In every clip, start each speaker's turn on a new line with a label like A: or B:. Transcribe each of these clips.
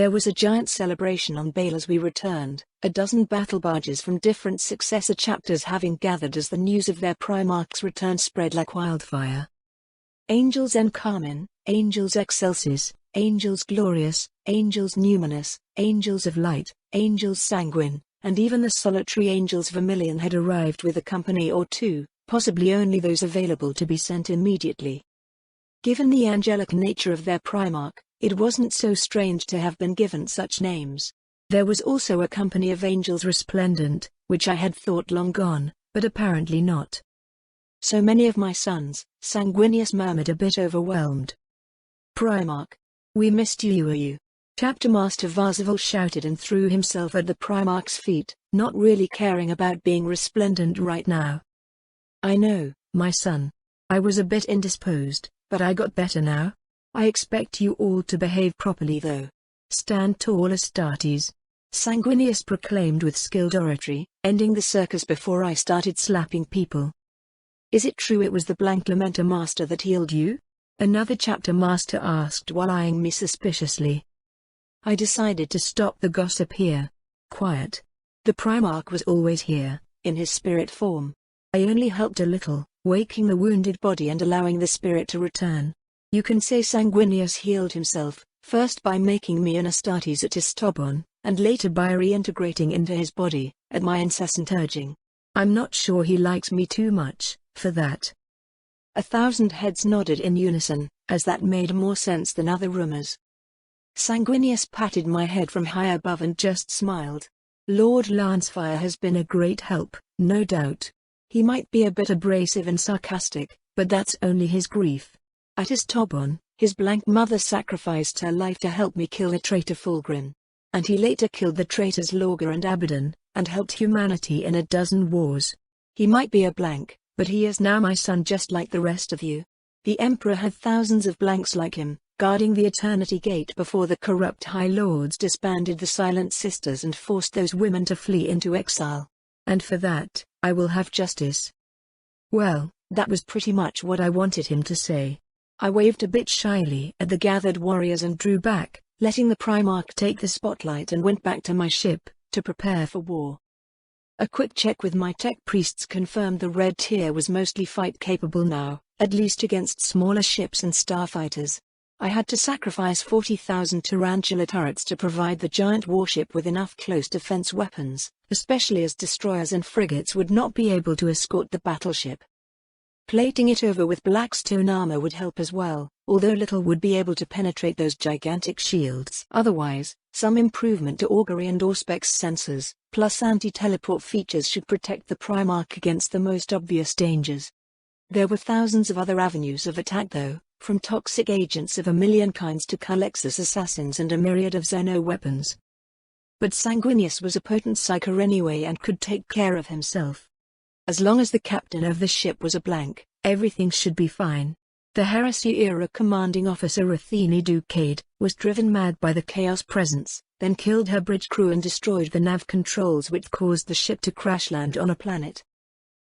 A: There was a giant celebration on Bale as we returned, a dozen battle barges from different successor chapters having gathered as the news of their Primarch's return spread like wildfire. Angels en Carmine, Angels Excelsis, Angels Glorious, Angels Numinous, Angels of Light, Angels Sanguine, and even the solitary Angels Vermilion had arrived with a company or two, possibly only those available to be sent immediately. Given the angelic nature of their Primarch, it wasn't so strange to have been given such names. There was also a company of Angels Resplendent, which I had thought long gone, but apparently not. So many of my sons, Sanguinius murmured, a bit overwhelmed. Primarch. We missed you. Chapter Master Varseville shouted and threw himself at the Primarch's feet, not really caring about being resplendent right now. I know, my son. I was a bit indisposed, but I got better now. I expect you all to behave properly though. Stand tall, Astartes. Sanguinius proclaimed with skilled oratory, ending the circus before I started slapping people. Is it true it was the blank Lamenter Master that healed you? Another chapter master asked while eyeing me suspiciously. I decided to stop the gossip here. Quiet. The Primarch was always here, in his spirit form. I only helped a little, waking the wounded body and allowing the spirit to return. You can say Sanguinius healed himself, first by making me an Astartes at Istobon, and later by reintegrating into his body, at my incessant urging. I'm not sure he likes me too much, for that. 1,000 heads nodded in unison, as that made more sense than other rumors. Sanguinius patted my head from high above and just smiled. Lord Lancefire has been a great help, no doubt. He might be a bit abrasive and sarcastic, but that's only his grief. At Istobon, his blank mother sacrificed her life to help me kill the traitor Fulgrim. And he later killed the traitors Lorga and Abaddon, and helped humanity in a dozen wars. He might be a blank, but he is now my son just like the rest of you. The Emperor had thousands of blanks like him, guarding the Eternity Gate before the corrupt High Lords disbanded the Silent Sisters and forced those women to flee into exile. And for that, I will have justice. Well, that was pretty much what I wanted him to say. I waved a bit shyly at the gathered warriors and drew back, letting the Primarch take the spotlight, and went back to my ship, to prepare for war. A quick check with my tech priests confirmed the Red Tier was mostly fight-capable now, at least against smaller ships and starfighters. I had to sacrifice 40,000 tarantula turrets to provide the giant warship with enough close defense weapons, especially as destroyers and frigates would not be able to escort the battleship. Plating it over with black stone armor would help as well, although little would be able to penetrate those gigantic shields. Otherwise, some improvement to augury and auspex sensors, plus anti-teleport features should protect the Primarch against the most obvious dangers. There were thousands of other avenues of attack though, from toxic agents of a million kinds to Calexis assassins and a myriad of Xeno weapons. But Sanguinius was a potent psyker anyway and could take care of himself. As long as the captain of the ship was a blank, everything should be fine. The Heresy-era commanding officer Athene Ducade was driven mad by the Chaos Presence, then killed her bridge crew and destroyed the nav controls, which caused the ship to crash land on a planet.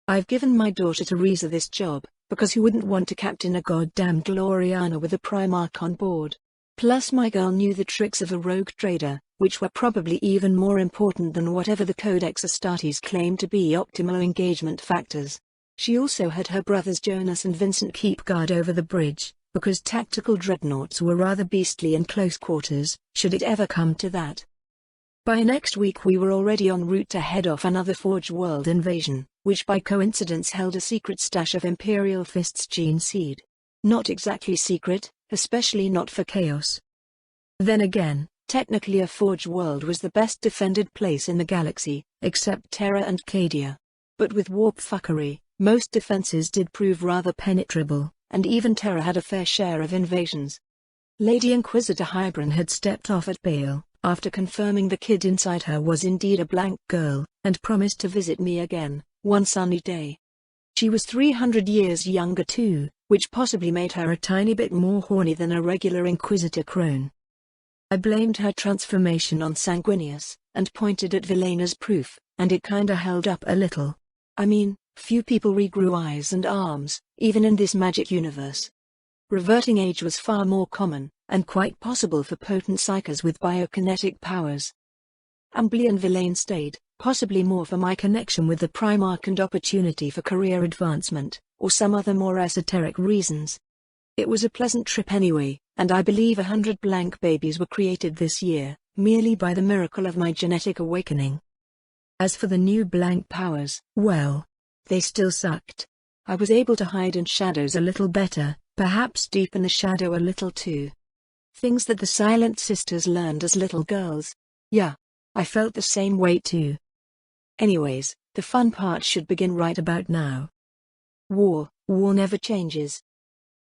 A: I've given my daughter Teresa this job, because who wouldn't want to captain a goddamn Gloriana with a Primarch on board? Plus my girl knew the tricks of a rogue trader, which were probably even more important than whatever the Codex Astartes claimed to be optimal engagement factors. She also had her brothers Jonas and Vincent keep guard over the bridge, because tactical dreadnoughts were rather beastly in close quarters, should it ever come to that. By next week we were already en route to head off another Forge World invasion, which by coincidence held a secret stash of Imperial Fist's gene seed. Not exactly secret, especially not for Chaos. Then again, technically a Forge World was the best defended place in the galaxy, except Terra and Cadia. But with warp fuckery, most defenses did prove rather penetrable, and even Terra had a fair share of invasions. Lady Inquisitor Hybron had stepped off at Bale, after confirming the kid inside her was indeed a blank girl, and promised to visit me again, one sunny day. She was 300 years younger too, which possibly made her a tiny bit more horny than a regular Inquisitor crone. I blamed her transformation on Sanguinius, and pointed at Velena's proof, and it kinda held up a little. I mean, few people regrew eyes and arms, even in this magic universe. Reverting age was far more common, and quite possible for potent psychers with biokinetic powers. Ambly and Villain stayed, possibly more for my connection with the Primarch and opportunity for career advancement, or some other more esoteric reasons. It was a pleasant trip anyway, and I believe 100 blank babies were created this year, merely by the miracle of my genetic awakening. As for the new blank powers, well, they still sucked. I was able to hide in shadows a little better, perhaps deepen the shadow a little too. Things that the Silent Sisters learned as little girls. Yeah, I felt the same way too. Anyways, the fun part should begin right about now. War never changes.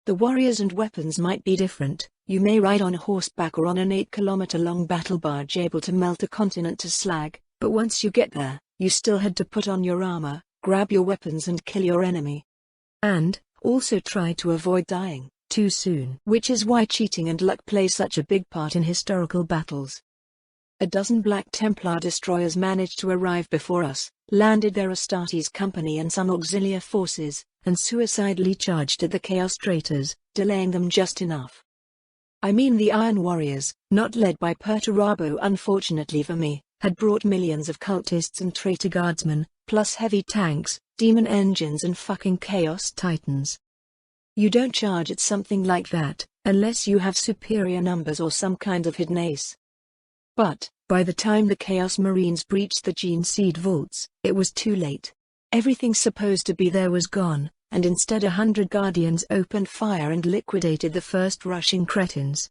A: The warriors and weapons might be different. You may ride on a horseback or on an 8-kilometer-long battle barge able to melt a continent to slag, but once you get there, you still had to put on your armor, grab your weapons and kill your enemy. And, also try to avoid dying too soon. Which is why cheating and luck play such a big part in historical battles. A dozen Black Templar destroyers managed to arrive before us, landed their Astartes company and some auxiliary forces, and suicidally charged at the Chaos Traitors, delaying them just enough. I mean the Iron Warriors, not led by Perturabo unfortunately for me, had brought millions of cultists and traitor guardsmen, plus heavy tanks, demon engines and fucking Chaos Titans. You don't charge at something like that, unless you have superior numbers or some kind of hidden ace. But, by the time the Chaos Marines breached the Gene Seed vaults, it was too late. Everything supposed to be there was gone, and instead 100 Guardians opened fire and liquidated the first rushing cretins.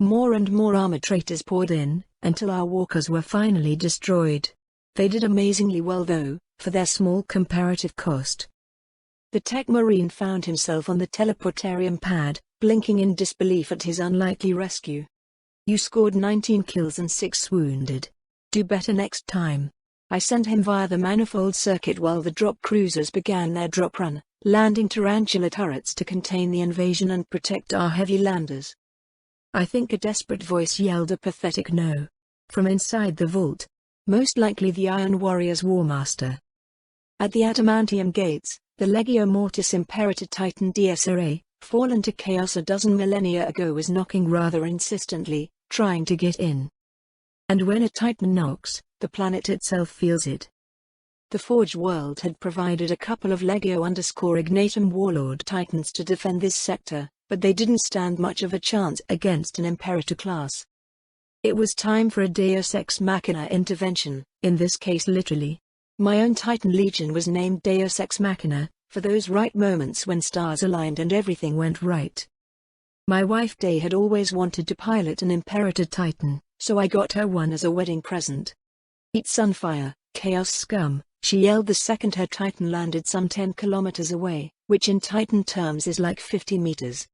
A: More and more armored traitors poured in, until our walkers were finally destroyed. They did amazingly well though, for their small comparative cost. The Tech Marine found himself on the teleportarium pad, blinking in disbelief at his unlikely rescue. You scored 19 kills and 6 wounded. Do better next time. I sent him via the manifold circuit while the drop cruisers began their drop run, landing tarantula turrets to contain the invasion and protect our heavy landers. I think a desperate voice yelled a pathetic no. From inside the vault. Most likely the Iron Warrior's Warmaster. At the Adamantium gates, the Legio Mortis Imperator Titan DSRA, fallen to chaos a dozen millennia ago, was knocking rather insistently, trying to get in. And when a Titan knocks, the planet itself feels it. The Forge world had provided a couple of Legio_Ignatum Warlord Titans to defend this sector, but they didn't stand much of a chance against an Imperator class. It was time for a Deus Ex Machina intervention, in this case literally. My own Titan Legion was named Deus Ex Machina, for those right moments when stars aligned and everything went right. My wife Day had always wanted to pilot an Imperator Titan, so I got her one as a wedding present. Eat Sunfire, Chaos Scum, she yelled the second her Titan landed some 10 kilometers away, which in Titan terms is like 50 meters.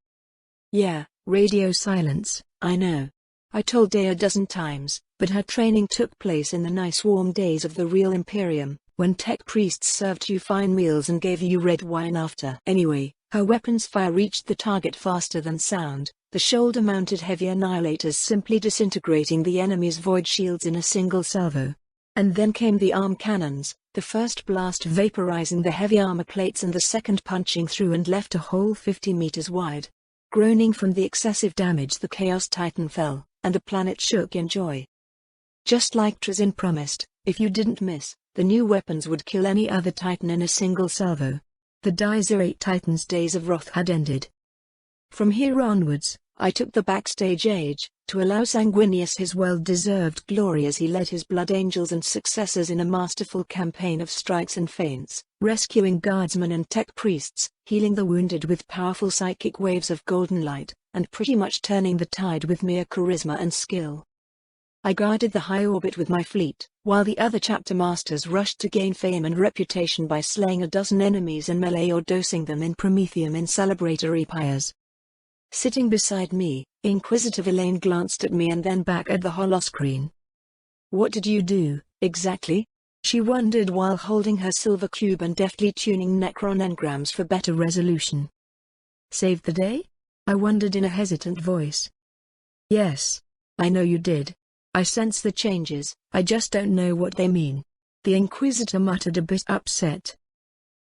A: Yeah, radio silence, I know. I told Day a dozen times, but her training took place in the nice warm days of the real Imperium, when tech priests served you fine meals and gave you red wine after. Anyway, her weapon's fire reached the target faster than sound, the shoulder-mounted heavy annihilators simply disintegrating the enemy's void shields in a single salvo. And then came the arm cannons, the first blast vaporizing the heavy armor plates and the second punching through and left a hole 50 meters wide. Groaning from the excessive damage, the Chaos Titan fell, and the planet shook in joy. Just like Trazyn promised, if you didn't miss, the new weapons would kill any other Titan in a single salvo. The Dizerate Titan's days of wrath had ended. From here onwards, I took the backstage age, to allow Sanguinius his well-deserved glory as he led his Blood Angels and successors in a masterful campaign of strikes and feints, rescuing guardsmen and tech priests, healing the wounded with powerful psychic waves of golden light, and pretty much turning the tide with mere charisma and skill. I guarded the high orbit with my fleet, while the other chapter masters rushed to gain fame and reputation by slaying a dozen enemies in melee or dosing them in Prometheum in celebratory pyres. Sitting beside me, Inquisitive Elaine glanced at me and then back at the holoscreen. "What did you do, exactly?" she wondered while holding her silver cube and deftly tuning Necron engrams for better resolution. "Saved the day?" I wondered in a hesitant voice. "Yes. I know you did. I sense the changes, I just don't know what they mean." The Inquisitor muttered a bit upset.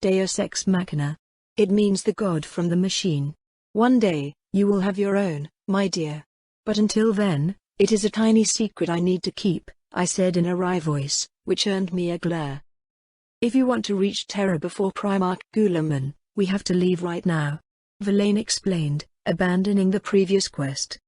A: "Deus Ex Machina. It means the god from the machine. One day, you will have your own, my dear. But until then, it is a tiny secret I need to keep, I said in a wry voice, which earned me a glare. If you want to reach Terra before Primarch Guilliman, we have to leave right now, Verlaine explained, abandoning the previous quest.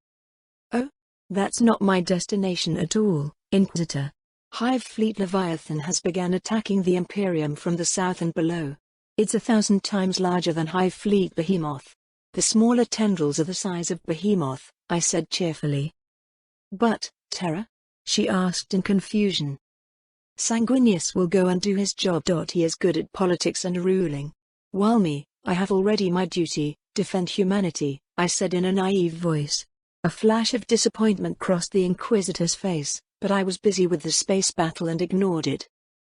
A: Oh? That's not my destination at all, Inquisitor. Hive Fleet Leviathan has begun attacking the Imperium from the south and below. It's 1,000 times larger than Hive Fleet Behemoth. The smaller tendrils are the size of Behemoth, I said cheerfully. But, Terra? She asked in confusion. Sanguinius will go and do his job. He is good at politics and ruling. While me, I have already my duty, defend humanity, I said in a naive voice. A flash of disappointment crossed the Inquisitor's face, but I was busy with the space battle and ignored it.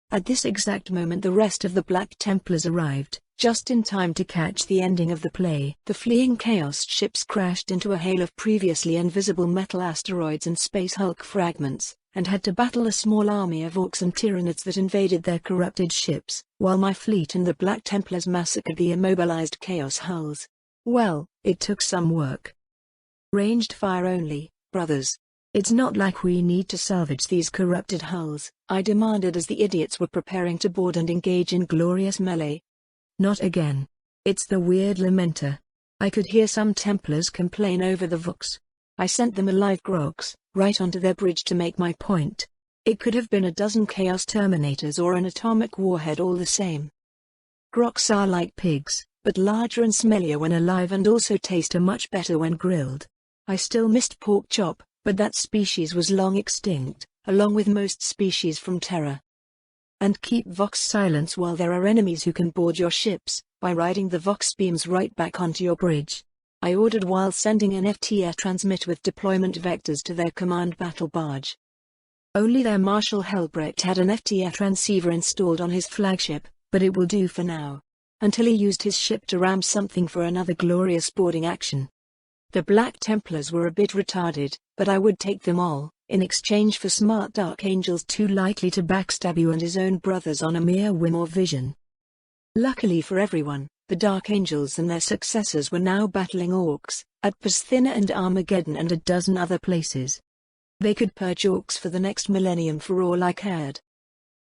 A: At this exact moment the rest of the Black Templars arrived, just in time to catch the ending of the play. The fleeing Chaos ships crashed into a hail of previously invisible metal asteroids and space Hulk fragments, and had to battle a small army of orcs and Tyranids that invaded their corrupted ships, while my fleet and the Black Templars massacred the immobilized Chaos hulls. Well, it took some work. Ranged fire only, brothers. It's not like we need to salvage these corrupted hulls, I demanded as the idiots were preparing to board and engage in glorious melee. Not again. It's the weird lamenter. I could hear some Templars complain over the Vox. I sent them alive grogs, right onto their bridge to make my point. It could have been a dozen Chaos Terminators or an atomic warhead, all the same. Grogs are like pigs, but larger and smellier when alive and also taste much better when grilled. I still missed pork chop, but that species was long extinct, along with most species from Terra. And keep Vox silence while there are enemies who can board your ships, by riding the Vox beams right back onto your bridge, I ordered while sending an FTR transmit with deployment vectors to their command battle barge. Only their Marshal Helbrecht had an FTR transceiver installed on his flagship, but it will do for now, until he used his ship to ram something for another glorious boarding action. The Black Templars were a bit retarded, but I would take them all, in exchange for smart Dark Angels too likely to backstab you and his own brothers on a mere whim or vision. Luckily for everyone, the Dark Angels and their successors were now battling orcs, at Pasthina and Armageddon and a dozen other places. They could purge orcs for the next millennium for all I cared.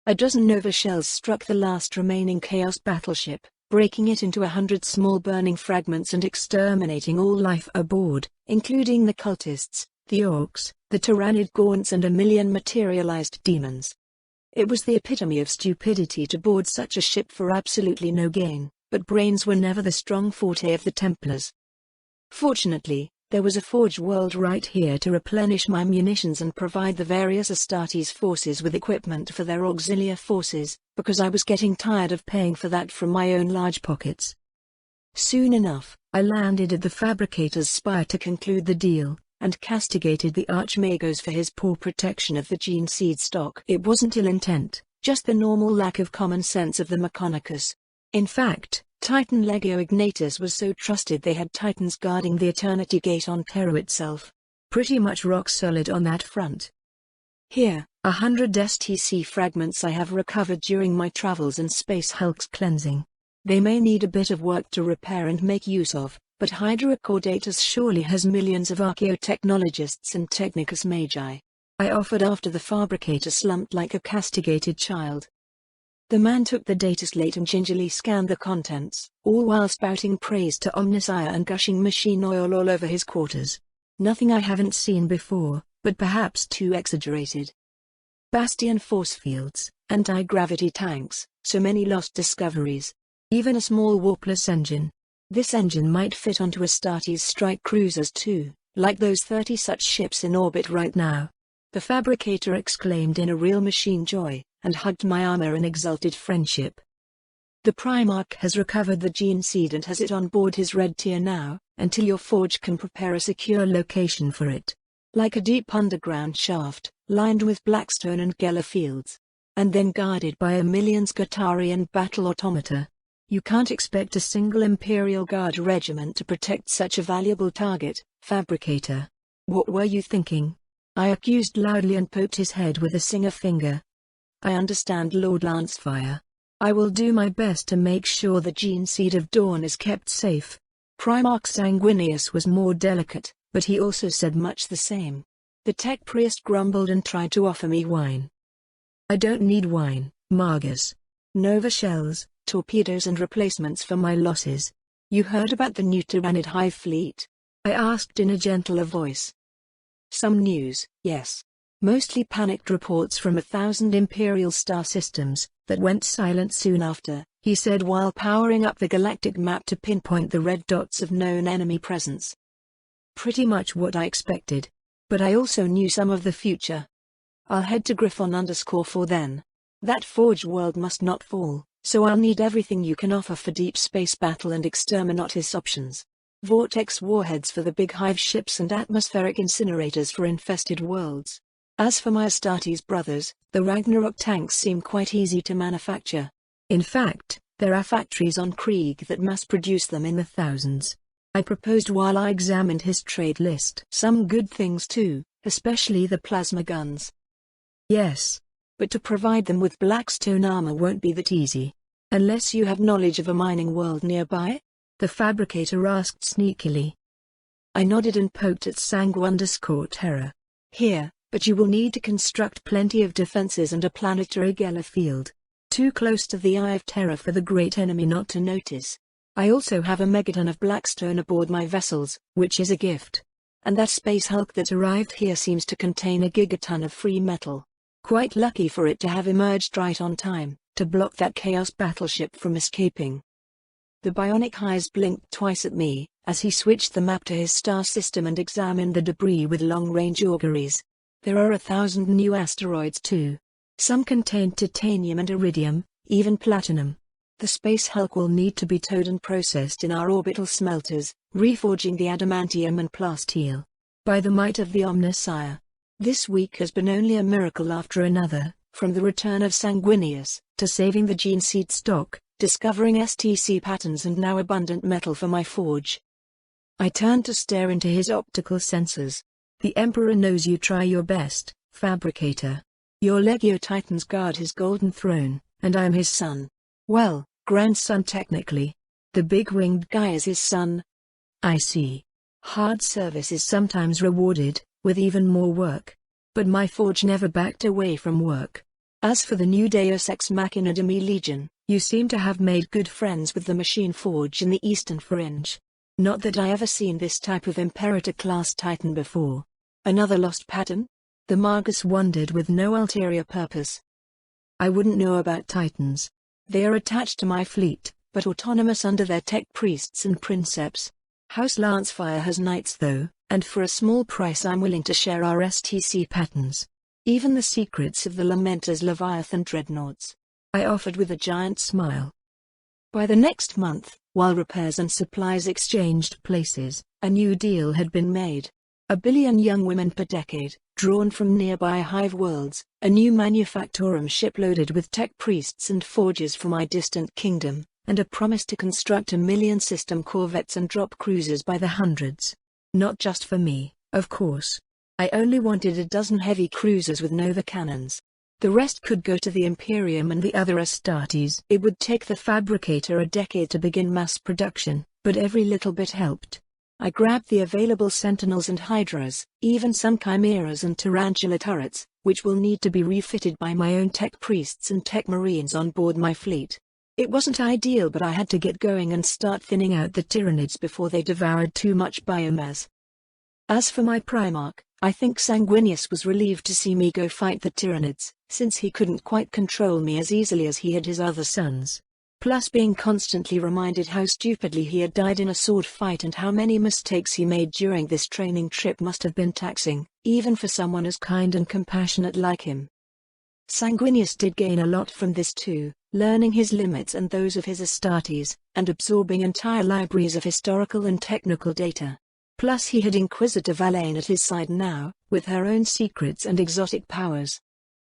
A: A dozen Nova shells struck the last remaining Chaos battleship, breaking it into 100 small burning fragments and exterminating all life aboard, including the cultists, the orcs, the Tyrannid gaunts and a million materialized demons. It was the epitome of stupidity to board such a ship for absolutely no gain, but brains were never the strong forte of the Templars. Fortunately, there was a Forge World right here to replenish my munitions and provide the various Astartes forces with equipment for their auxiliary forces, because I was getting tired of paying for that from my own large pockets. Soon enough, I landed at the Fabricator's Spire to conclude the deal, and castigated the Archmagos for his poor protection of the gene seed stock. It wasn't ill intent, just the normal lack of common sense of the Mechanicus. In fact, Titan Legio Ignatus was so trusted they had Titans guarding the Eternity Gate on Terra itself. Pretty much rock solid on that front. Here, 100 STC fragments I have recovered during my travels and Space Hulk's cleansing. They may need a bit of work to repair and make use of, but Hydra Caudatus surely has millions of archaeotechnologists and Technicus Magi. I offered after the Fabricator slumped like a castigated child. The man took the data slate and gingerly scanned the contents, all while spouting praise to Omnissiah and gushing machine oil all over his quarters. Nothing I haven't seen before, but perhaps too exaggerated. Bastion force fields, anti-gravity tanks, so many lost discoveries. Even a small warpless engine. This engine might fit onto Astartes strike cruisers too, like those 30 such ships in orbit right now. The Fabricator exclaimed in a real machine joy, and hugged my armor in exulted friendship. The Primarch has recovered the gene seed and has it on board his red tier now, until your forge can prepare a secure location for it. Like a deep underground shaft, lined with blackstone and Geller fields. And then guarded by a million Skitarian battle automata. You can't expect a single Imperial Guard regiment to protect such a valuable target, Fabricator. What were you thinking? I accused loudly and poked his head with a singer finger. I understand, Lord Lancefire. I will do my best to make sure the gene seed of Dawn is kept safe. Primarch Sanguinius was more delicate, but he also said much the same. The tech priest grumbled and tried to offer me wine. I don't need wine, Margus. Nova shells, torpedoes and replacements for my losses. You heard about the new Tyrannid Hive fleet? I asked in a gentler voice. Some news, yes. Mostly panicked reports from 1,000 Imperial star systems, that went silent soon after, he said while powering up the galactic map to pinpoint the red dots of known enemy presence. Pretty much what I expected. But I also knew some of the future. I'll head to Griffon_4 then. That forge world must not fall, so I'll need everything you can offer for deep space battle and exterminatus options. Vortex warheads for the big hive ships and atmospheric incinerators for infested worlds. As for my Astartes brothers, the Ragnarok tanks seem quite easy to manufacture. In fact, there are factories on Krieg that mass-produce them in the thousands. I proposed while I examined his trade list. Some good things too, especially the plasma guns. Yes. But to provide them with blackstone armor won't be that easy. Unless you have knowledge of a mining world nearby? The fabricator asked sneakily. I nodded and poked at Sangu_Terror. Here, but you will need to construct plenty of defenses and a planetary Geller field. Too close to the Eye of Terror for the great enemy not to notice. I also have a megaton of blackstone aboard my vessels, which is a gift. And that space hulk that arrived here seems to contain a gigaton of free metal. Quite lucky for it to have emerged right on time, to block that Chaos battleship from escaping. The bionic eyes blinked twice at me, as he switched the map to his star system and examined the debris with long-range auguries. There are 1,000 new asteroids too. Some contain titanium and iridium, even platinum. The space hulk will need to be towed and processed in our orbital smelters, reforging the adamantium and plasteel. By the might of the Omnissiah. This week has been only a miracle after another, from the return of Sanguinius, to saving the gene seed stock, discovering STC patterns and now abundant metal for my forge. I turned to stare into his optical sensors. The Emperor knows you try your best, Fabricator. Your Legio Titans guard his golden throne, and I am his son. Well, grandson technically. The big-winged guy is his son. I see. Hard service is sometimes rewarded, with even more work. But my forge never backed away from work. As for the new Deus Ex Machina Demi Legion, you seem to have made good friends with the machine forge in the Eastern Fringe. Not that I ever seen this type of Imperator-class Titan before. Another lost pattern? The Margus wondered with no ulterior purpose. I wouldn't know about Titans. They are attached to my fleet, but autonomous under their tech priests and princeps. House Lancefire has knights though, and for a small price I'm willing to share our STC patterns. Even the secrets of the Lamentor's Leviathan dreadnoughts. I offered with a giant smile. By the next month, while repairs and supplies exchanged places, a new deal had been made. 1 billion young women per decade, drawn from nearby hive worlds, a new manufactorum ship loaded with tech priests and forges for my distant kingdom, and a promise to construct 1 million system corvettes and drop cruisers by the hundreds. Not just for me, of course. I only wanted a dozen heavy cruisers with Nova cannons. The rest could go to the Imperium and the other Astartes. It would take the Fabricator a decade to begin mass production, but every little bit helped. I grabbed the available Sentinels and Hydras, even some Chimeras and Tarantula turrets, which will need to be refitted by my own tech priests and tech marines on board my fleet. It wasn't ideal, but I had to get going and start thinning out the Tyrannids before they devoured too much biomass. As for my Primarch, I think Sanguinius was relieved to see me go fight the Tyrannids, since he couldn't quite control me as easily as he had his other sons. Plus being constantly reminded how stupidly he had died in a sword fight and how many mistakes he made during this training trip must have been taxing, even for someone as kind and compassionate like him. Sanguinius did gain a lot from this too, learning his limits and those of his Astartes, and absorbing entire libraries of historical and technical data. Plus he had Inquisitor Valane at his side now, with her own secrets and exotic powers.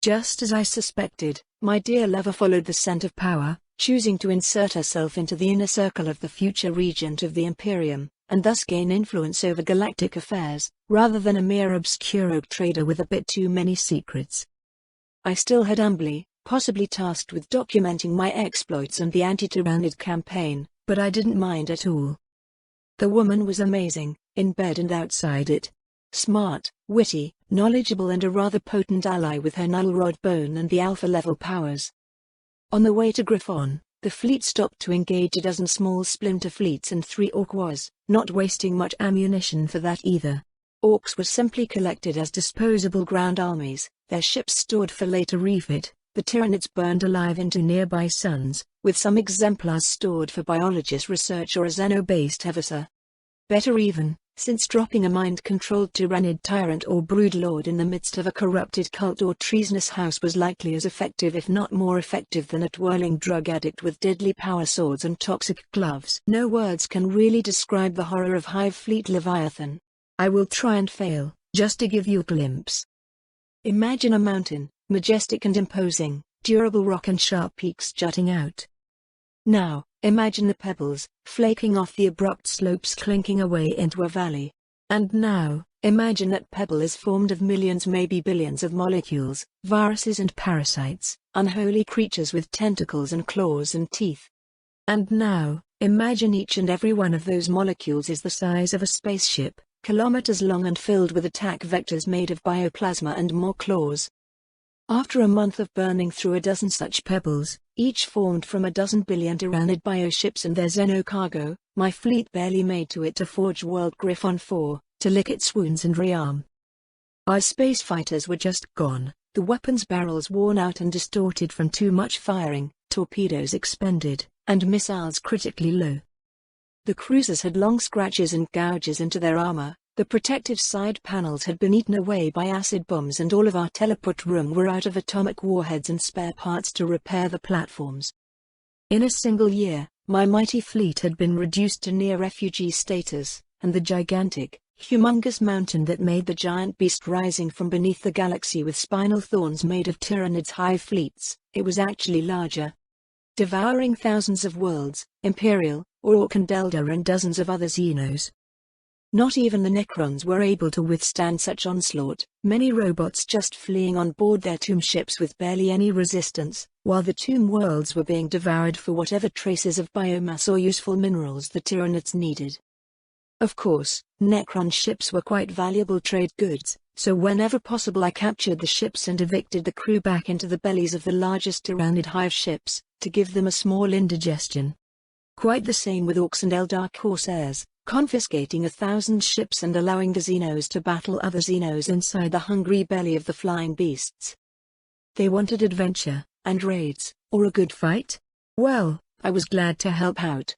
A: Just as I suspected, my dear lover followed the scent of power, choosing to insert herself into the inner circle of the future regent of the Imperium, and thus gain influence over galactic affairs, rather than a mere obscure oak trader with a bit too many secrets. I still had Umbly, possibly tasked with documenting my exploits and the anti-Tyrannid campaign, but I didn't mind at all. The woman was amazing, in bed and outside it. Smart, witty, knowledgeable and a rather potent ally with her null rod bone and the alpha-level powers. On the way to Griffon, the fleet stopped to engage a dozen small splinter fleets and 3 orc wars, not wasting much ammunition for that either. Orcs were simply collected as disposable ground armies, their ships stored for later refit, the Tyranids burned alive into nearby suns, with some exemplars stored for biologist research or a Xeno-based Hevasa. Better even, since dropping a mind-controlled Tyranid tyrant or broodlord in the midst of a corrupted cult or treasonous house was likely as effective if not more effective than a twirling drug addict with deadly power swords and toxic gloves. No words can really describe the horror of Hive Fleet Leviathan. I will try and fail, just to give you a glimpse. Imagine a mountain, majestic and imposing, durable rock and sharp peaks jutting out. Now, imagine the pebbles, flaking off the abrupt slopes clinking away into a valley. And now, imagine that pebble is formed of millions maybe billions of molecules, viruses and parasites, unholy creatures with tentacles and claws and teeth. And now, imagine each and every one of those molecules is the size of a spaceship, kilometers long and filled with attack vectors made of bioplasma and more claws. After a month of burning through a dozen such pebbles, each formed from a dozen billion Tyranid bioships and their Xeno cargo, my fleet barely made to it to forge World Griffon 4, to lick its wounds and rearm. Our space fighters were just gone, the weapons barrels worn out and distorted from too much firing, torpedoes expended, and missiles critically low. The cruisers had long scratches and gouges into their armor, the protective side panels had been eaten away by acid bombs and all of our teleport room were out of atomic warheads and spare parts to repair the platforms. In a single year, my mighty fleet had been reduced to near refugee status, and the gigantic, humongous mountain that made the giant beast rising from beneath the galaxy with spinal thorns made of Tyranids' hive fleets, it was actually larger. Devouring thousands of worlds, Imperial, Orc and Eldar and dozens of other Xenos. Not even the Necrons were able to withstand such onslaught, many robots just fleeing on board their tomb ships with barely any resistance, while the tomb worlds were being devoured for whatever traces of biomass or useful minerals the Tyranids needed. Of course, Necron ships were quite valuable trade goods, so whenever possible I captured the ships and evicted the crew back into the bellies of the largest Tyranid hive ships, to give them a small indigestion. Quite the same with Orcs and Eldar corsairs, confiscating 1,000 ships and allowing the Xenos to battle other Xenos inside the hungry belly of the flying beasts. They wanted adventure, and raids, or a good fight? Well, I was glad to help out.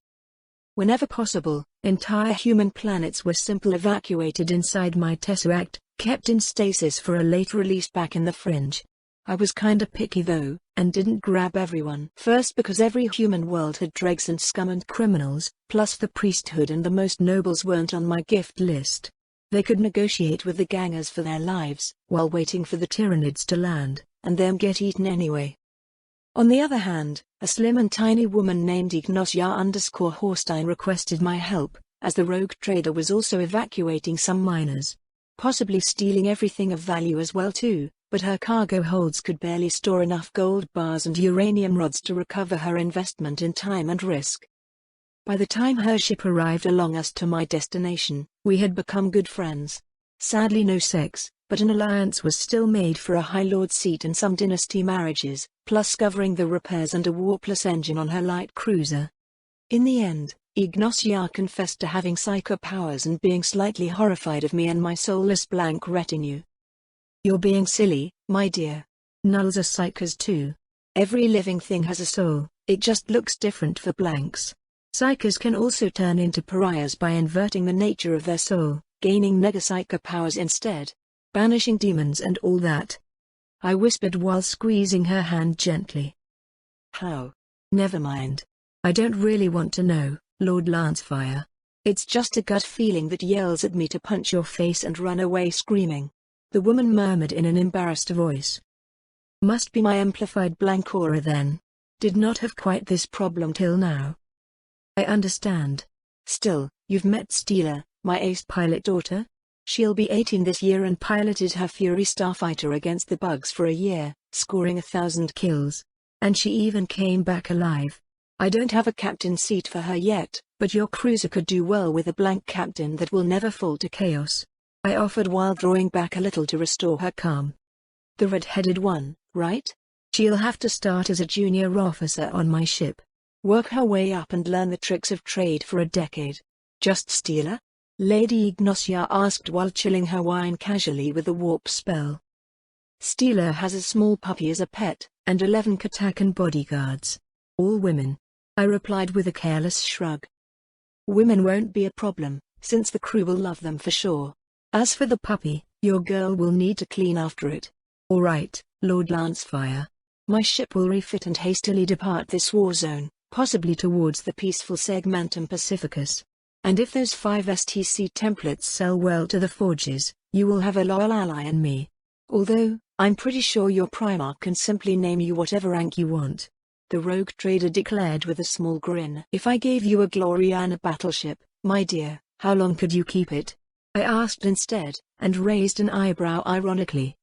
A: Whenever possible, entire human planets were simply evacuated inside my tesseract, kept in stasis for a late release back in the fringe. I was kinda picky though, and didn't grab everyone. First because every human world had dregs and scum and criminals, plus the priesthood and the most nobles weren't on my gift list. They could negotiate with the gangers for their lives, while waiting for the Tyranids to land, and them get eaten anyway. On the other hand, a slim and tiny woman named Ignosia_Horstein requested my help, as the rogue trader was also evacuating some miners. Possibly stealing everything of value as well too. But her cargo holds could barely store enough gold bars and uranium rods to recover her investment in time and risk. By the time her ship arrived along us to my destination, we had become good friends. Sadly no sex, but an alliance was still made for a High Lord seat and some dynasty marriages, plus covering the repairs and a warpless engine on her light cruiser. In the end, Ignosia confessed to having psycho powers and being slightly horrified of me and my soulless blank retinue. You're being silly, my dear. Nulls are psychers too. Every living thing has a soul, it just looks different for blanks. Psychers can also turn into pariahs by inverting the nature of their soul, gaining nega-psycho powers instead. Banishing demons and all that. I whispered while squeezing her hand gently. How? Never mind. I don't really want to know, Lord Lancefire. It's just a gut feeling that yells at me to punch your face and run away screaming. The woman murmured in an embarrassed voice. Must be my amplified blank aura then. Did not have quite this problem till now. I understand. Still, you've met Steela, my ace pilot daughter? She'll be 18 this year and piloted her Fury starfighter against the bugs for a year, scoring 1,000 kills. And she even came back alive. I don't have a captain seat for her yet, but your cruiser could do well with a blank captain that will never fall to chaos," I offered while drawing back a little to restore her calm. "The red-headed one, right? She'll have to start as a junior officer on my ship. Work her way up and learn the tricks of trade for a decade. Just steal her?" Lady Ignacia asked while chilling her wine casually with a warp spell. "Steeler has a small puppy as a pet, and 11 Katakan bodyguards. All women," I replied with a careless shrug. "Women won't be a problem, since the crew will love them for sure. As for the puppy, your girl will need to clean after it." "All right, Lord Lancefire. My ship will refit and hastily depart this war zone, possibly towards the peaceful Segmentum Pacificus. And if those 5 STC templates sell well to the forges, you will have a loyal ally in me. Although, I'm pretty sure your Primarch can simply name you whatever rank you want," the rogue trader declared with a small grin. "If I gave you a Gloriana battleship, my dear, how long could you keep it?" I asked instead, and raised an eyebrow ironically.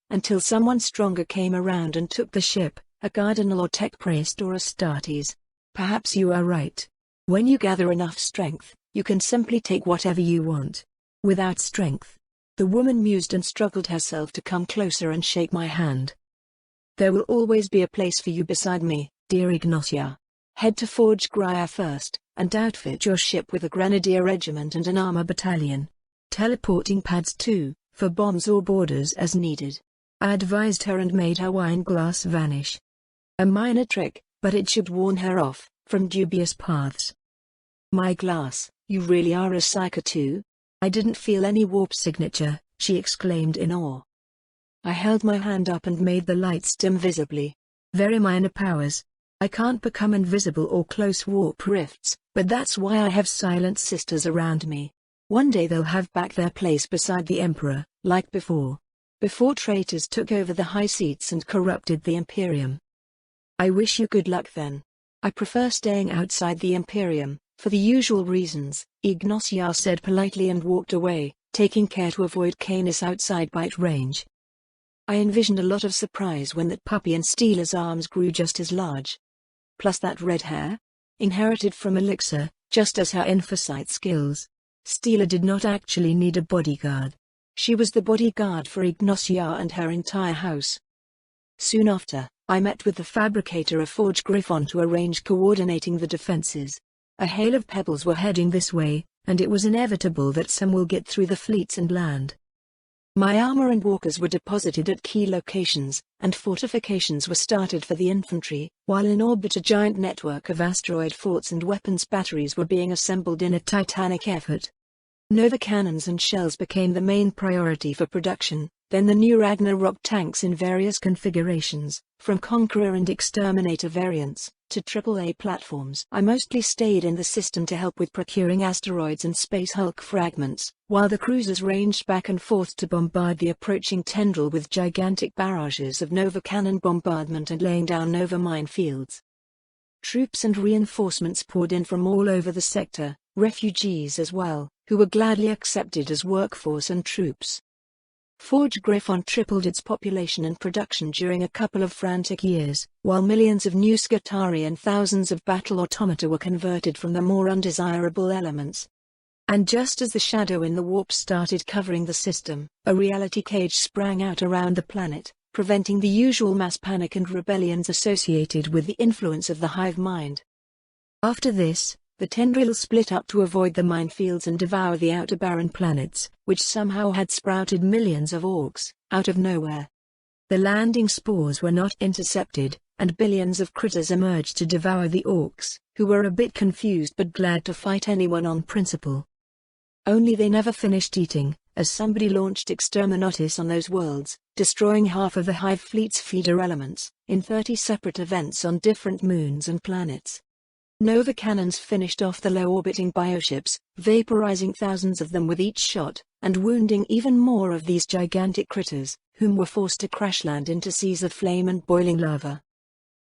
A: "Until someone stronger came around and took the ship, a Cardinal or Tech Priest or Astartes. Perhaps you are right. When you gather enough strength, you can simply take whatever you want. Without strength." The woman mused and struggled herself to come closer and shake my hand. "There will always be a place for you beside me, dear Ignacia. Head to Forge Graya first, and outfit your ship with a grenadier regiment and an armor battalion. Teleporting pads too, for bombs or boarders as needed." I advised her and made her wine glass vanish. A minor trick, but it should warn her off from dubious paths. "My glass, you really are a psyker too? I didn't feel any warp signature," she exclaimed in awe. I held my hand up and made the lights dim visibly. "Very minor powers. I can't become invisible or close warp rifts, but that's why I have silent sisters around me. One day they'll have back their place beside the Emperor, like before. Before traitors took over the high seats and corrupted the Imperium." "I wish you good luck then. I prefer staying outside the Imperium, for the usual reasons," Ignacia said politely and walked away, taking care to avoid Canis outside bite range. I envisioned a lot of surprise when that puppy and Steeler's arms grew just as large. Plus that red hair? Inherited from Elixir, just as her Infocyte skills. Steeler did not actually need a bodyguard. She was the bodyguard for Ignacia and her entire house. Soon after, I met with the fabricator of Forge Griffon to arrange coordinating the defenses. A hail of pebbles were heading this way, and it was inevitable that some will get through the fleets and land. My armor and walkers were deposited at key locations, and fortifications were started for the infantry, while in orbit a giant network of asteroid forts and weapons batteries were being assembled in a titanic effort. Nova cannons and shells became the main priority for production, then the new Ragnarok tanks in various configurations, from Conqueror and Exterminator variants, to AAA platforms. I mostly stayed in the system to help with procuring asteroids and Space Hulk fragments, while the cruisers ranged back and forth to bombard the approaching tendril with gigantic barrages of Nova cannon bombardment and laying down Nova minefields. Troops and reinforcements poured in from all over the sector, refugees as well, who were gladly accepted as workforce and troops. Forge Griffon tripled its population and production during a couple of frantic years, while millions of new Skitarii and thousands of battle automata were converted from the more undesirable elements. And just as the shadow in the warp started covering the system, a reality cage sprang out around the planet, preventing the usual mass panic and rebellions associated with the influence of the hive mind. After this, the tendril split up to avoid the minefields and devour the outer barren planets, which somehow had sprouted millions of orcs, out of nowhere. The landing spores were not intercepted, and billions of critters emerged to devour the orcs, who were a bit confused but glad to fight anyone on principle. Only they never finished eating, as somebody launched Exterminatus on those worlds, destroying half of the Hive fleet's feeder elements, in 30 separate events on different moons and planets. Nova cannons finished off the low-orbiting bioships, vaporizing thousands of them with each shot, and wounding even more of these gigantic critters, whom were forced to crash-land into seas of flame and boiling lava.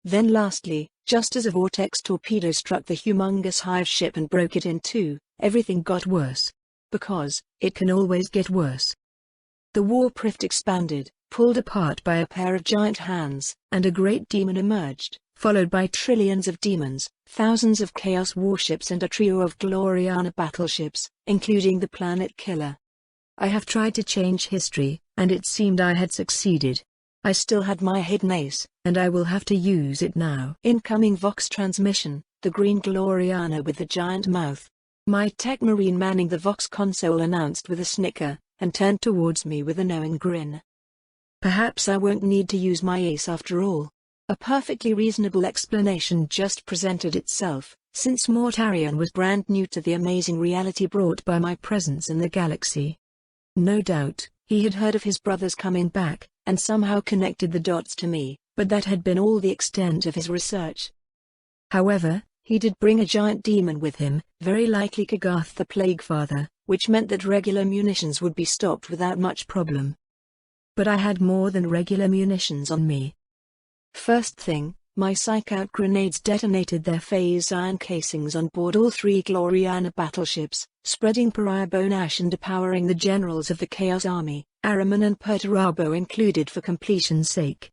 A: Then lastly, just as a vortex torpedo struck the humongous Hive ship and broke it in two, everything got worse. Because, it can always get worse. The warp rift expanded, pulled apart by a pair of giant hands, and a great demon emerged, followed by trillions of demons, thousands of chaos warships and a trio of Gloriana battleships, including the Planet Killer. I have tried to change history, and it seemed I had succeeded. I still had my hidden ace, and I will have to use it now. Incoming Vox transmission, the green Gloriana with the giant mouth. My tech marine manning the Vox console announced with a snicker, and turned towards me with a knowing grin. Perhaps I won't need to use my ace after all. A perfectly reasonable explanation just presented itself, since Mortarion was brand new to the amazing reality brought by my presence in the galaxy. No doubt, he had heard of his brothers coming back, and somehow connected the dots to me, but that had been all the extent of his research. However, he did bring a giant demon with him, very likely Kagath the Plaguefather, which meant that regular munitions would be stopped without much problem. But I had more than regular munitions on me. First thing, my psych-out grenades detonated their phase iron casings on board all 3 Gloriana battleships, spreading pariah bone ash and depowering the generals of the Chaos Army, Araman and Perturabo included for completion's sake.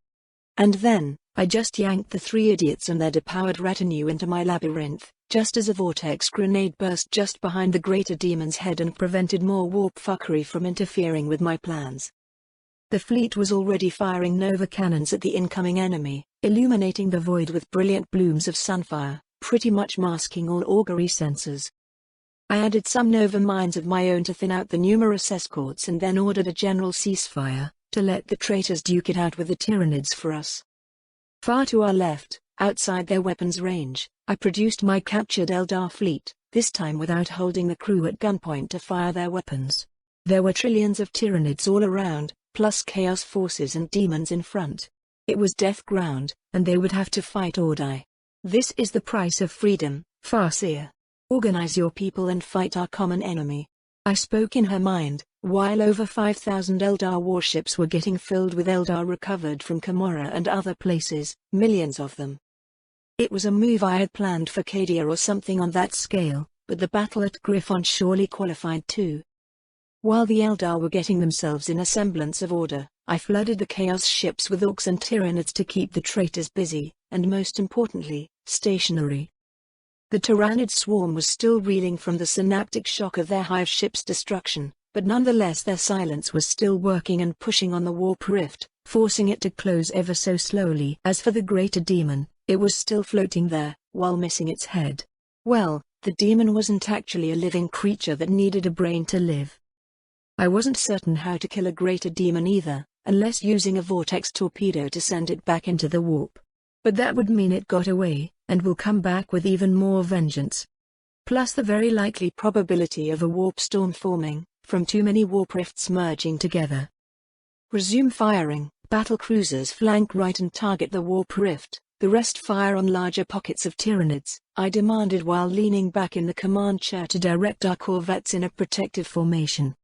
A: And then, I just yanked the 3 idiots and their depowered retinue into my labyrinth, just as a vortex grenade burst just behind the greater demon's head and prevented more warp fuckery from interfering with my plans. The fleet was already firing nova cannons at the incoming enemy, illuminating the void with brilliant blooms of sunfire, pretty much masking all augury sensors. I added some nova mines of my own to thin out the numerous escorts and then ordered a general ceasefire, to let the traitors duke it out with the Tyranids for us. Far to our left, outside their weapons range, I produced my captured Eldar fleet, this time without holding the crew at gunpoint to fire their weapons. There were trillions of Tyranids all around, plus chaos forces and demons in front. It was death ground, and they would have to fight or die. This is the price of freedom, Farseer. Organize your people and fight our common enemy. I spoke in her mind, while over 5,000 Eldar warships were getting filled with Eldar recovered from Camorra and other places, millions of them. It was a move I had planned for Cadia or something on that scale, but the battle at Griffon surely qualified too. While the Eldar were getting themselves in a semblance of order, I flooded the Chaos ships with Orcs and Tyranids to keep the traitors busy, and most importantly, stationary. The Tyranid swarm was still reeling from the synaptic shock of their hive ship's destruction, but nonetheless their silence was still working and pushing on the warp rift, forcing it to close ever so slowly. As for the greater demon, it was still floating there, while missing its head. Well, the demon wasn't actually a living creature that needed a brain to live. I wasn't certain how to kill a greater demon either, unless using a vortex torpedo to send it back into the warp. But that would mean it got away, and will come back with even more vengeance. Plus the very likely probability of a warp storm forming, from too many warp rifts merging together. Resume firing, battle cruisers flank right and target the warp rift, the rest fire on larger pockets of Tyranids, I demanded while leaning back in the command chair to direct our corvettes in a protective formation.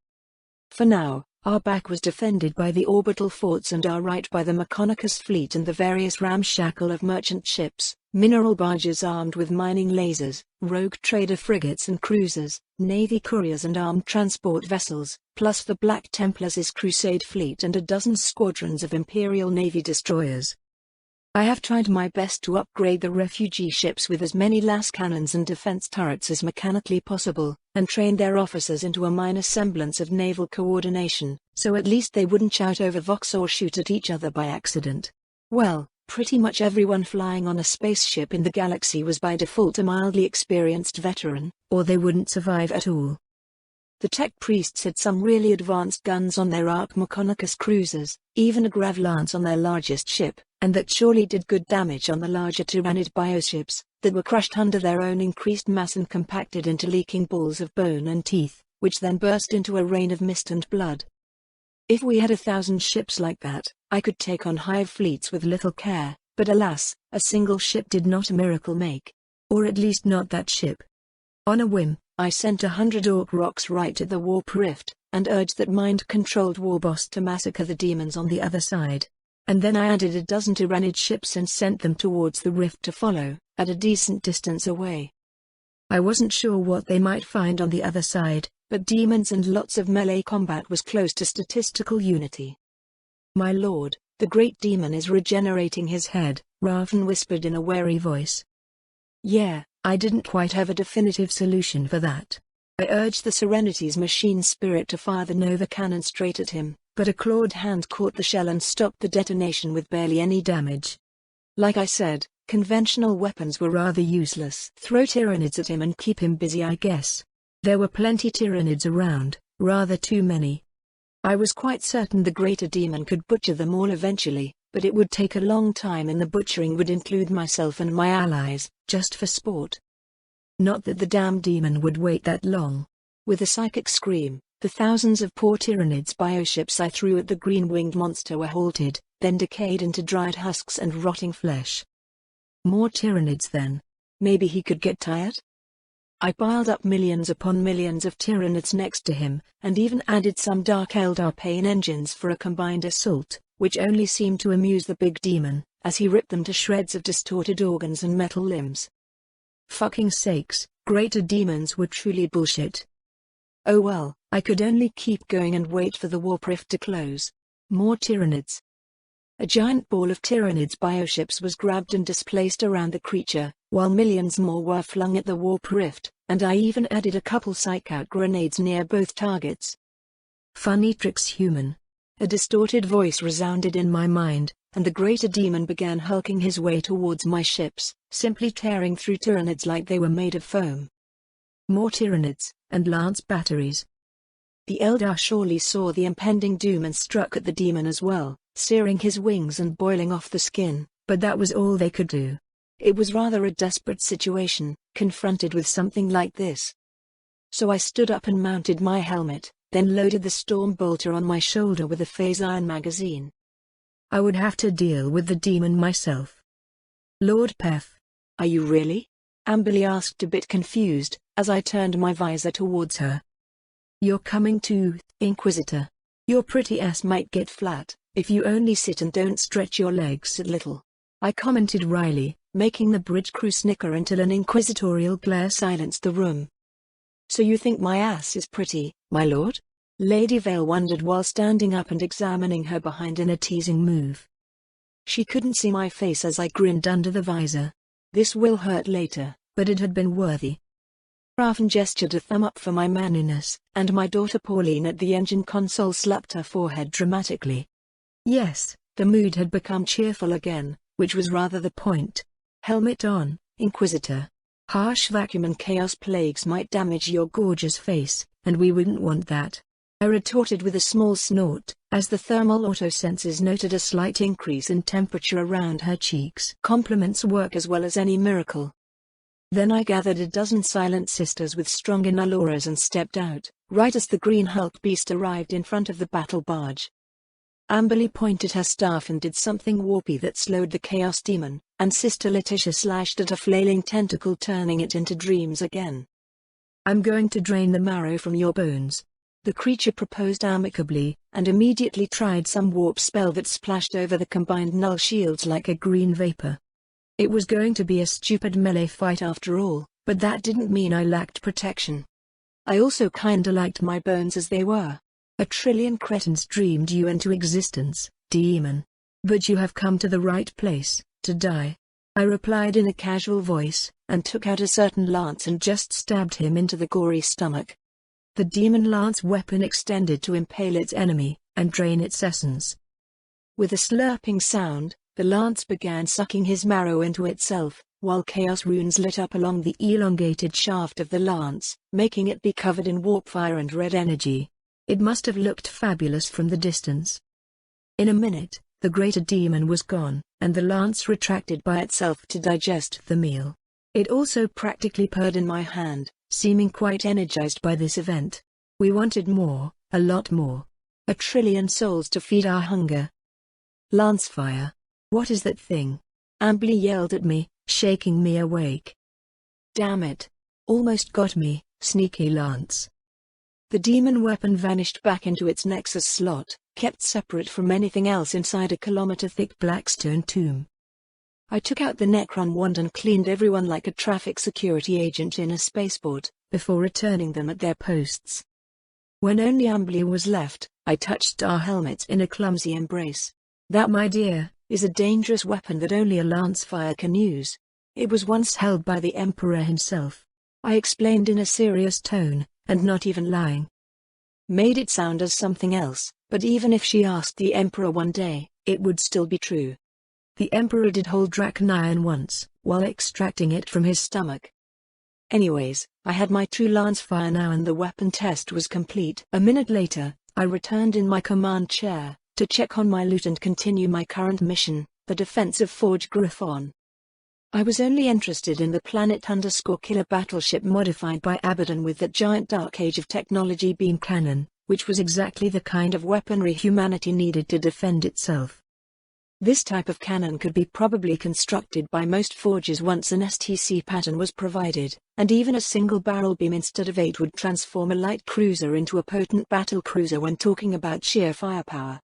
A: For now, our back was defended by the orbital forts and our right by the Mechonicus fleet and the various ramshackle of merchant ships, mineral barges armed with mining lasers, rogue trader frigates and cruisers, navy couriers and armed transport vessels, plus the Black Templars' Crusade fleet and a dozen squadrons of Imperial Navy destroyers. I have tried my best to upgrade the refugee ships with as many las cannons and defense turrets as mechanically possible, and train their officers into a minor semblance of naval coordination, so at least they wouldn't shout over Vox or shoot at each other by accident. Well, pretty much everyone flying on a spaceship in the galaxy was by default a mildly experienced veteran, or they wouldn't survive at all. The tech priests had some really advanced guns on their Arc Mechonicus cruisers, even a grav lance on their largest ship, and that surely did good damage on the larger Tyranid bioships, that were crushed under their own increased mass and compacted into leaking balls of bone and teeth, which then burst into a rain of mist and blood. If we had 1,000 ships like that, I could take on hive fleets with little care, but alas, a single ship did not a miracle make. Or at least not that ship. On a whim, I sent 100 Orc rocks right at the warp rift, and urged that mind-controlled warboss to massacre the demons on the other side. And then I added a dozen Tyranid ships and sent them towards the rift to follow, at a decent distance away. I wasn't sure what they might find on the other side, but demons and lots of melee combat was close to statistical unity. My lord, the great demon is regenerating his head, Raven whispered in a wary voice. Yeah, I didn't quite have a definitive solution for that. I urged the Serenity's machine spirit to fire the Nova cannon straight at him, but a clawed hand caught the shell and stopped the detonation with barely any damage. Like I said, conventional weapons were rather useless. Throw Tyranids at him and keep him busy, I guess. There were plenty Tyranids around, rather too many. I was quite certain the greater demon could butcher them all eventually, but it would take a long time and the butchering would include myself and my allies, just for sport. Not that the damned demon would wait that long. With a psychic scream, the thousands of poor Tyranids bioships I threw at the green-winged monster were halted, then decayed into dried husks and rotting flesh. More Tyranids then. Maybe he could get tired? I piled up millions upon millions of Tyranids next to him, and even added some Dark Eldar Pain engines for a combined assault, which only seemed to amuse the big demon, as he ripped them to shreds of distorted organs and metal limbs. Fucking sakes, greater demons were truly bullshit. Oh well, I could only keep going and wait for the warp rift to close. More Tyranids. A giant ball of Tyranids bioships was grabbed and displaced around the creature, while millions more were flung at the warp rift, and I even added a couple psych-out grenades near both targets. Funny tricks, human. A distorted voice resounded in my mind, and the greater demon began hulking his way towards my ships, simply tearing through Tyranids like they were made of foam. More Tyranids, and lance batteries. The Eldar surely saw the impending doom and struck at the demon as well, searing his wings and boiling off the skin, but that was all they could do. It was rather a desperate situation, confronted with something like this. So I stood up and mounted my helmet, then loaded the storm bolter on my shoulder with a phase iron magazine. I would have to deal with the demon myself. Lord Pef. Are you really? Amberly asked, a bit confused, as I turned my visor towards her. You're coming too, Inquisitor. Your pretty ass might get flat, if you only sit and don't stretch your legs a little. I commented wryly, making the bridge crew snicker until an inquisitorial glare silenced the room. So you think my ass is pretty, my lord? Lady Vale wondered while standing up and examining her behind in a teasing move. She couldn't see my face as I grinned under the visor. This will hurt later, but it had been worthy. Raven gestured a thumb up for my manliness, and my daughter Pauline at the engine console slapped her forehead dramatically. Yes, the mood had become cheerful again, which was rather the point. Helmet on, Inquisitor. Harsh vacuum and chaos plagues might damage your gorgeous face, and we wouldn't want that. I retorted with a small snort, as the thermal autosensors noted a slight increase in temperature around her cheeks. Compliments work as well as any miracle. Then I gathered a dozen silent sisters with strong inner auras and stepped out, right as the green Hulk beast arrived in front of the battle barge. Amberly pointed her staff and did something warpy that slowed the chaos demon, and Sister Letitia slashed at a flailing tentacle, turning it into dreams again. I'm going to drain the marrow from your bones. The creature proposed amicably, and immediately tried some warp spell that splashed over the combined null shields like a green vapor. It was going to be a stupid melee fight after all, but that didn't mean I lacked protection. I also kinda liked my bones as they were. A trillion cretins dreamed you into existence, demon. But you have come to the right place, to die. I replied in a casual voice, and took out a certain lance and just stabbed him into the gory stomach. The demon lance weapon extended to impale its enemy, and drain its essence. With a slurping sound, the lance began sucking his marrow into itself, while chaos runes lit up along the elongated shaft of the lance, making it be covered in warp fire and red energy. It must have looked fabulous from the distance. In a minute, the greater demon was gone, and the lance retracted by itself to digest the meal. It also practically purred in my hand, seeming quite energized by this event. We wanted more, a lot more. A trillion souls to feed our hunger. Lancefire. What is that thing? Amberly yelled at me, shaking me awake. Damn it. Almost got me, sneaky lance. The demon weapon vanished back into its nexus slot, kept separate from anything else inside a kilometer-thick blackstone tomb. I took out the Necron wand and cleaned everyone like a traffic security agent in a spaceport, before returning them at their posts. When only Amberly was left, I touched our helmets in a clumsy embrace. That, my dear, is a dangerous weapon that only a lancefire can use. It was once held by the Emperor himself. I explained in a serious tone, and not even lying. Made it sound as something else, but even if she asked the Emperor one day, it would still be true. The Emperor did hold Draconian once, while extracting it from his stomach. Anyways, I had my true lancefire now and the weapon test was complete. A minute later, I returned in my command chair, to check on my loot and continue my current mission, the defense of Forge Griffon. I was only interested in the Planet_Killer battleship modified by Abaddon with that giant Dark Age of technology beam cannon, which was exactly the kind of weaponry humanity needed to defend itself. This type of cannon could be probably constructed by most forges once an STC pattern was provided, and even a single barrel beam instead of 8 would transform a light cruiser into a potent battle cruiser when talking about sheer firepower.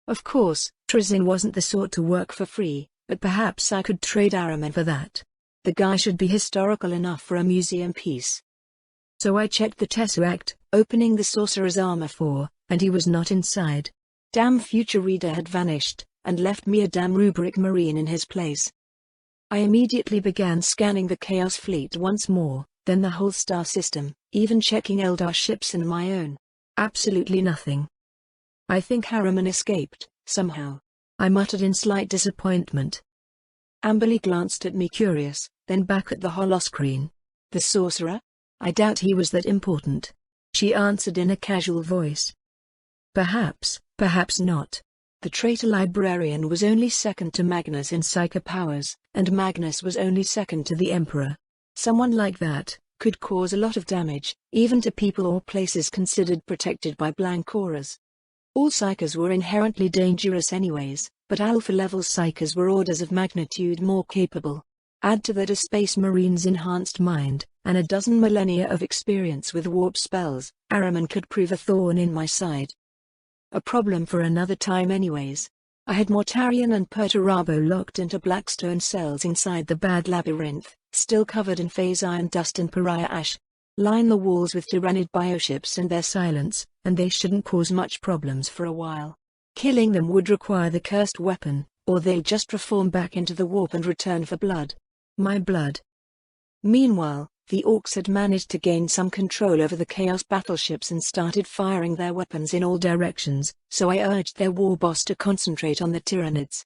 A: Of course, Trizin wasn't the sort to work for free, but perhaps I could trade Araman for that. The guy should be historical enough for a museum piece. So I checked the Tesseract, opening the Sorcerer's Armor 4, and he was not inside. Damn Future Reader had vanished, and left me a damn Rubric Marine in his place. I immediately began scanning the Chaos Fleet once more, then the whole star system, even checking Eldar ships and my own. Absolutely nothing. I think Harriman escaped, somehow, I muttered in slight disappointment. Amberly glanced at me curious, then back at the holoscreen. The sorcerer? I doubt he was that important. She answered in a casual voice. Perhaps, perhaps not. The traitor librarian was only second to Magnus in psychic powers, and Magnus was only second to the Emperor. Someone like that could cause a lot of damage, even to people or places considered protected by blank auras. All psychers were inherently dangerous anyways, but alpha-level psychers were orders of magnitude more capable. Add to that a Space Marine's enhanced mind, and a dozen millennia of experience with warp spells, Araman could prove a thorn in my side. A problem for another time anyways. I had Mortarion and Perturabo locked into blackstone cells inside the bad labyrinth, still covered in phase iron dust and pariah ash. Line the walls with Tyrannid bioships and their silence, and they shouldn't cause much problems for a while. Killing them would require the cursed weapon, or they'll just reform back into the warp and return for blood. My blood. Meanwhile, the Orcs had managed to gain some control over the Chaos battleships and started firing their weapons in all directions, so I urged their war boss to concentrate on the Tyrannids.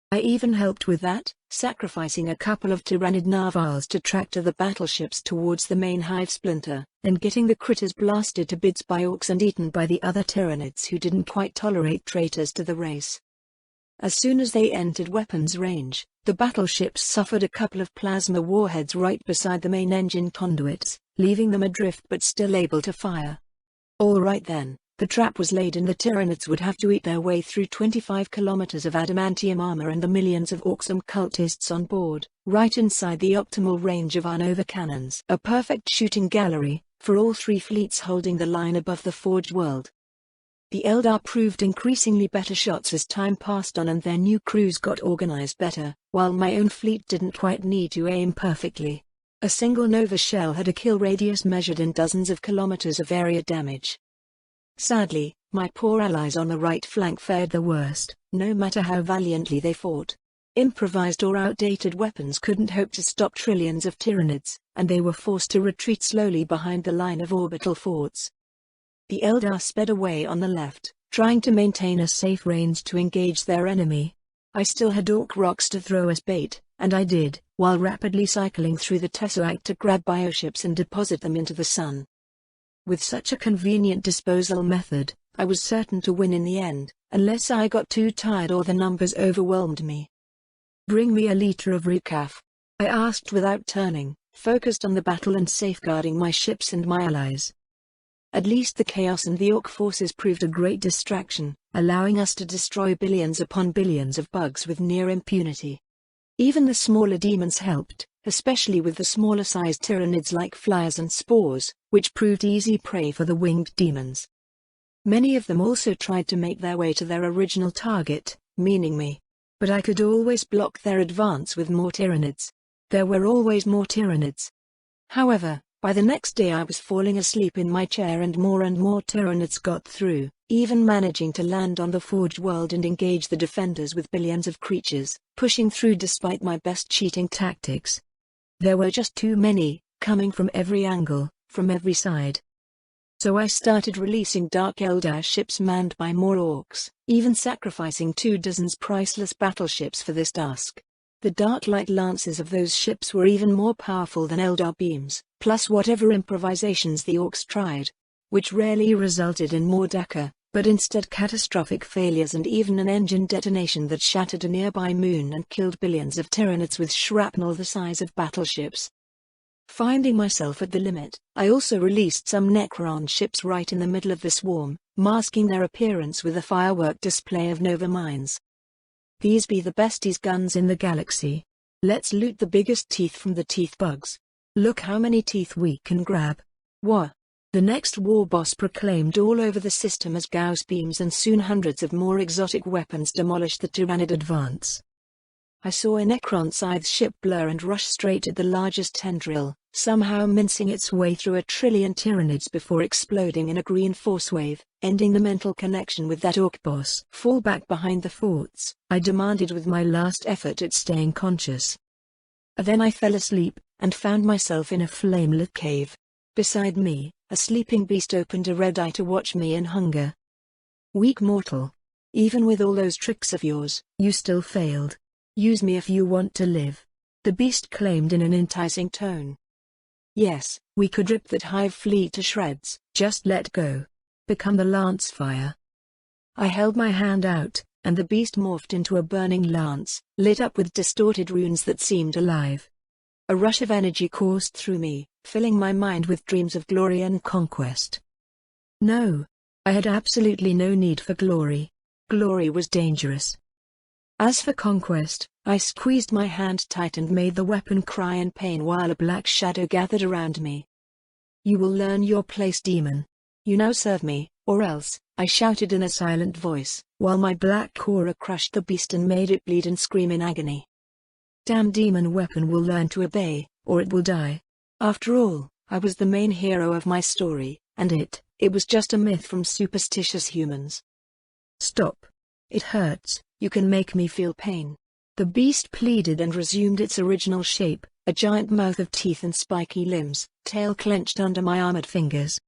A: I even helped with that, sacrificing a couple of Tyrannid Narvals to tractor the battleships towards the main hive splinter, and getting the critters blasted to bits by Orcs and eaten by the other Tyrannids who didn't quite tolerate traitors to the race. As soon as they entered weapons range, the battleships suffered a couple of plasma warheads right beside the main engine conduits, leaving them adrift but still able to fire. All right then, the trap was laid and the Tyranids would have to eat their way through 25 kilometers of adamantium armor and the millions of Orcsum cultists on board, right inside the optimal range of our Nova cannons. A perfect shooting gallery, for all three fleets holding the line above the Forged World. The Eldar proved increasingly better shots as time passed on and their new crews got organized better, while my own fleet didn't quite need to aim perfectly. A single Nova shell had a kill radius measured in dozens of kilometers of area damage. Sadly, my poor allies on the right flank fared the worst, no matter how valiantly they fought. Improvised or outdated weapons couldn't hope to stop trillions of Tyranids, and they were forced to retreat slowly behind the line of orbital forts. The Eldar sped away on the left, trying to maintain a safe range to engage their enemy. I still had Orc rocks to throw as bait, and I did, while rapidly cycling through the Tesseract to grab bioships and deposit them into the sun. With such a convenient disposal method, I was certain to win in the end, unless I got too tired or the numbers overwhelmed me. Bring me a liter of recaf, I asked without turning, focused on the battle and safeguarding my ships and my allies. At least the Chaos and the Orc forces proved a great distraction, allowing us to destroy billions upon billions of bugs with near impunity. Even the smaller demons helped, especially with the smaller-sized Tyranids like flyers and spores, which proved easy prey for the winged demons. Many of them also tried to make their way to their original target, meaning me. But I could always block their advance with more Tyranids. There were always more Tyranids. However, by the next day I was falling asleep in my chair and more Tyranids got through, even managing to land on the Forged World and engage the defenders with billions of creatures, pushing through despite my best cheating tactics. There were just too many, coming from every angle, from every side. So I started releasing Dark Eldar ships manned by more orcs, even sacrificing 24 priceless battleships for this task. The dark light lances of those ships were even more powerful than Eldar beams, plus whatever improvisations the orcs tried, which rarely resulted in more Daka, but instead catastrophic failures and even an engine detonation that shattered a nearby moon and killed billions of Tyranids with shrapnel the size of battleships. Finding myself at the limit, I also released some Necron ships right in the middle of the swarm, masking their appearance with a firework display of Nova mines. These be the besties guns in the galaxy. Let's loot the biggest teeth from the teeth bugs. Look how many teeth we can grab. Wah! The next war boss proclaimed all over the system as Gauss beams, and soon hundreds of more exotic weapons demolished the Tyranid advance. I saw a Necron scythe ship blur and rush straight at the largest tendril, somehow mincing its way through a trillion Tyranids before exploding in a green force wave, ending the mental connection with that orc boss. Fall back behind the forts, I demanded with my last effort at staying conscious. Then I fell asleep, and found myself in a flame-lit cave. Beside me, a sleeping beast opened a red eye to watch me in hunger. Weak mortal. Even with all those tricks of yours, you still failed. Use me if you want to live. The beast claimed in an enticing tone. Yes, we could rip that hive fleet to shreds, just let go. Become the Lancefire. I held my hand out, and the beast morphed into a burning lance, lit up with distorted runes that seemed alive. A rush of energy coursed through me, filling my mind with dreams of glory and conquest. No. I had absolutely no need for glory. Glory was dangerous. As for conquest, I squeezed my hand tight and made the weapon cry in pain while a black shadow gathered around me. You will learn your place, demon. You now serve me, or else, I shouted in a silent voice, while my black aura crushed the beast and made it bleed and scream in agony. Damn demon weapon will learn to obey, or it will die. After all, I was the main hero of my story, and it was just a myth from superstitious humans. Stop. It hurts, you can make me feel pain. The beast pleaded and resumed its original shape, a giant mouth of teeth and spiky limbs, tail clenched under my armored fingers.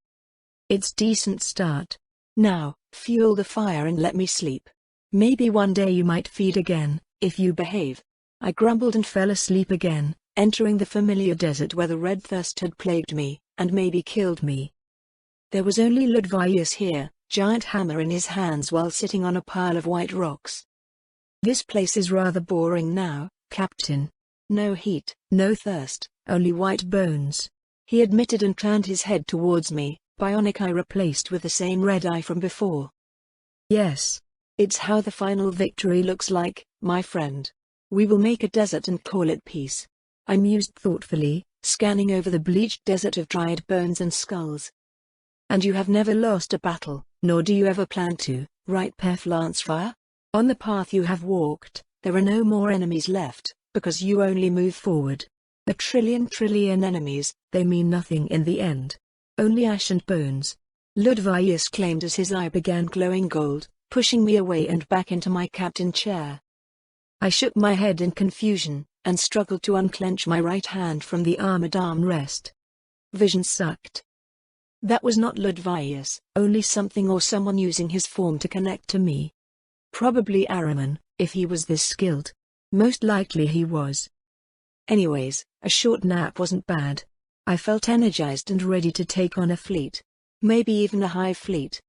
A: It's decent start. Now, fuel the fire and let me sleep. Maybe one day you might feed again, if you behave. I grumbled and fell asleep again, entering the familiar desert where the red thirst had plagued me, and maybe killed me. There was only Ludvius here, giant hammer in his hands while sitting on a pile of white rocks. This place is rather boring now, Captain. No heat, no thirst, only white bones. He admitted and turned his head towards me, bionic eye replaced with the same red eye from before. Yes. It's how the final victory looks like, my friend. We will make a desert and call it peace. I mused thoughtfully, scanning over the bleached desert of dried bones and skulls. And you have never lost a battle, nor do you ever plan to, right, Pef Lancefire? On the path you have walked, there are no more enemies left, because you only move forward. A trillion enemies, they mean nothing in the end. Only ash and bones. Ludvius claimed as his eye began glowing gold, pushing me away and back into my captain chair. I shook my head in confusion, and struggled to unclench my right hand from the armored armrest. Vision sucked. That was not Ludvius, only something or someone using his form to connect to me. Probably Araman, if he was this skilled. Most likely he was. Anyways, a short nap wasn't bad. I felt energized and ready to take on a fleet. Maybe even a hive fleet.